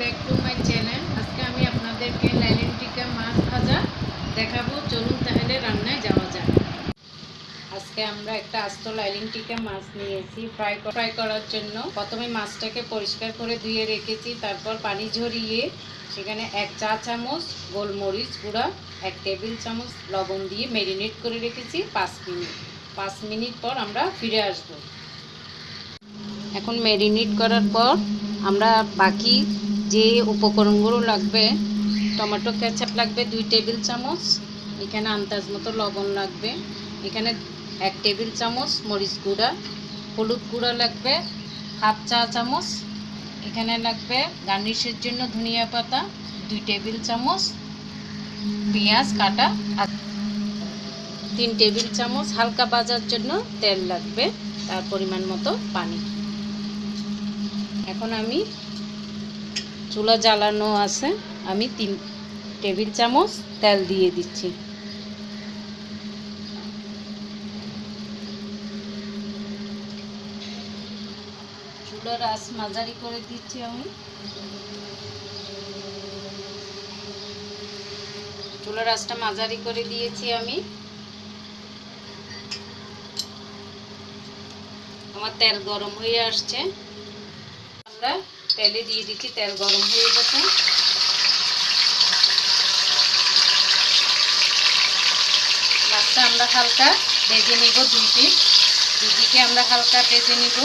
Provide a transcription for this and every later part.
Back to my channel. আজকে আমি আপনাদেরকে লাইলেন টিকা মাছ ভাজা দেখাবো। চলুন তাহলে রান্নায় যাওয়া যাক। আজকে আমরা একটা আস্ত লাইলেন টিকা মাছ নিয়েছি ফ্রাই করার জন্য। প্রথমে মাছটাকে পরিষ্কার করে ধুয়ে রেখেছি, তারপর পানি ঝরিয়ে সেখানে 1 চা চামচ গোলমরিচ গুঁড়া, 1 টেবিল চামচ লবণ দিয়ে ম্যারিনেট করে রেখেছি 5 মিনিট। 5 মিনিট পর আমরা ফিরে আসবো। এখন ম্যারিনেট করার পর আমরা বাকি যে উপকরণগুলো লাগবে, টমেটো কেচাপ লাগবে 2 টেবিল চামচ, এখানে আন্দাজ মতো লবণ লাগবে, এখানে 1 টেবিল চামচ মরিচ গুঁড়া, হলুদ গুঁড়া লাগবে 1/2 চা চামচ, এখানে লাগবে গার্নিশের জন্য ধনিয়া পাতা 2 টেবিল চামচ, পেঁয়াজ কাটা 3 টেবিল চামচ, হালকা ভাজার জন্য তেল লাগবে, তার পরিমাণ মতো পানি। এখন আমি চুলা জ্বালানো আছে, আমি 3 টেবিল চামচ তেল দিয়ে দিচ্ছি। চুলার আঁচ মাঝারি করে দিচ্ছি। আমি চুলার আঁচটা মাঝারি করে দিয়েছি। আমার তেল গরম হয়ে আসছে, আমরা তেলে দিয়ে দিচ্ছি। তেল গরম হয়ে গেছে, মাছটা আমরা হালকা ভেজে নিব। দুদিকে আমরা হালকা ভেজে নিব।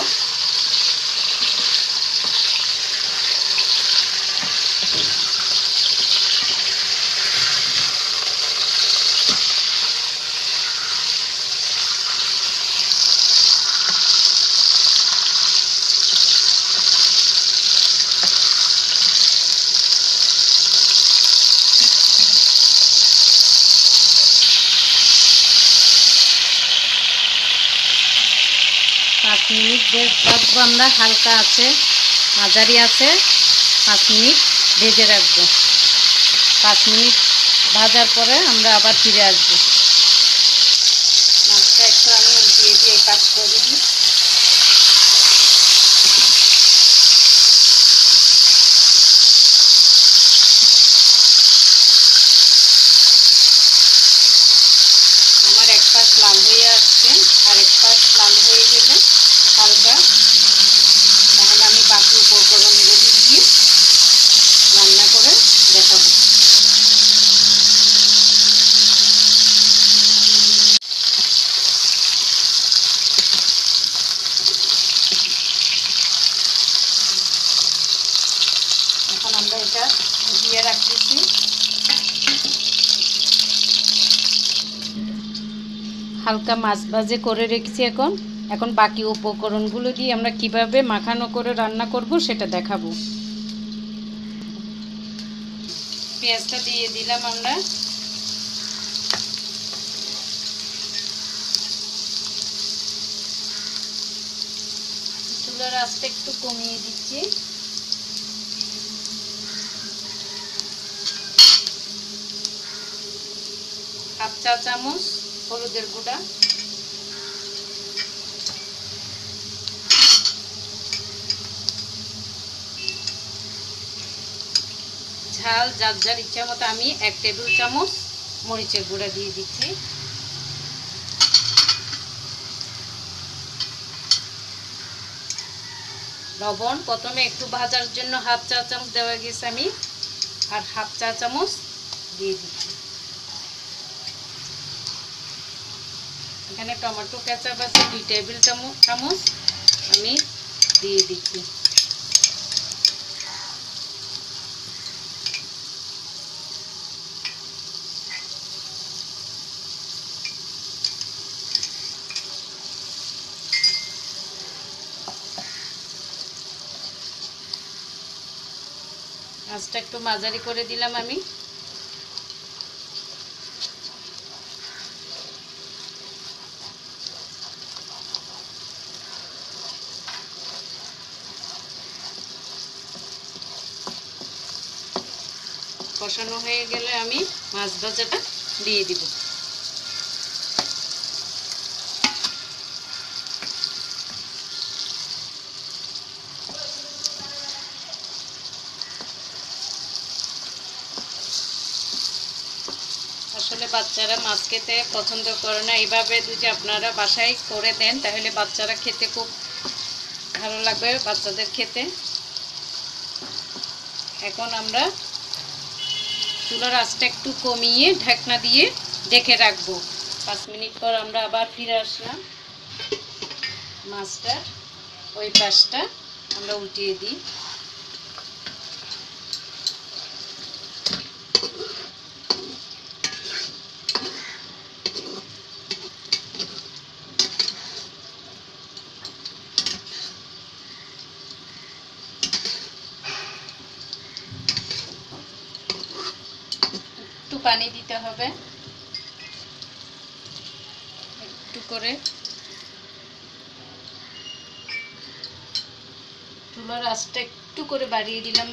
পাঁচ মিনিট ভাজবো আমরা, হালকা আছে, মাঝারি আছে। 5 মিনিট ভেজে রাখবো। 5 মিনিট ভাজার পরে আমরা আবার ফিরে আসবো। মাছটা একটু আমি উল্টিয়ে দিয়ে এই পাশ করে দিই। আমার এক পাশ লাল হয়ে আসছে, আর এক পাশ লাল হয়ে গেলে হালকা, তাহলে আমি বাকি উপকরণগুলো দিয়ে রান্না করে দেখাবো। এখন আমরা এটা ফুটিয়ে রাখতেছি। হালকা মাছ ভাজে করে রেখেছি। এখন বাকি উপকরণগুলো দিয়ে আমরা কিভাবে মাখানো করে রান্না করব সেটা দেখাবো। পেঁয়াজটা দিয়ে দিলাম আমরা। চুলার আঁচটা একটু কমিয়ে দিচ্ছি। হাফ চা চামচ হলুদের গুঁড়া, ঝাল যার যার ইচ্ছা মতো আমি 1 টেবিল চামচ মরিচের গুঁড়া দিয়ে দিচ্ছি। লবণ প্রথমে একটু ভাজার জন্য 1/2 চা চামচ দেওয়া গেছে, আমি আর 1/2 চা চামচ দিয়ে দিচ্ছি। এখানে টমেটো কেচাপ আছে 2 টেবিল চামচ, আমি দিয়ে দিচ্ছি। আঁচটা একটু মাঝারি করে দিলাম আমি। কষানো হয়ে গেলে আমি মাছ ভাজাটা দিয়ে দিব। আসলে বাচ্চারা মাছ খেতে পছন্দ করে না। এইভাবে যদি আপনারা বাসায় করে দেন তাহলে বাচ্চারা খেতে খুব ভালো লাগবে বাচ্চাদের খেতে। এখন আমরা চুলার আঁচটা একটু কমিয়ে ঢাকনা দিয়ে ঢেকে রাখবো। 5 মিনিট পর আমরা আবার ফিরে আসলাম। মাছটা ওই পাশটা আমরা উল্টিয়ে দিই। একটু পানি দিতে হবে, একটু করে। চুলার আঁচটা একটু করে বাড়িয়ে দিলাম।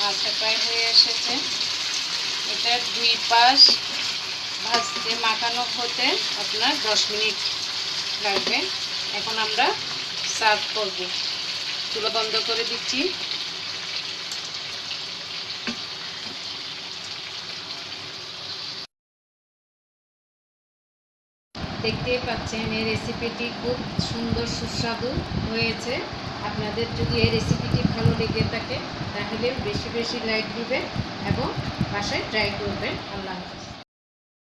মাছটা প্রায় হয়ে এসেছে। এটার 2 পাশ ভাজতে মাখানো হতে আপনার 10 মিনিট লাগবে। এখন আমরা সার্ভ করব। চুলা বন্ধ করে দিচ্ছি। দেখতেই পাচ্ছেন এই রেসিপিটি খুব সুন্দর সুস্বাদু হয়েছে। আপনাদের যদি এই রেসিপিটি ভালো লেগে থাকে তাহলে বেশি বেশি লাইক দিবেন এবং বাসায় ট্রাই করবেন। আল্লাহ হাফেজ।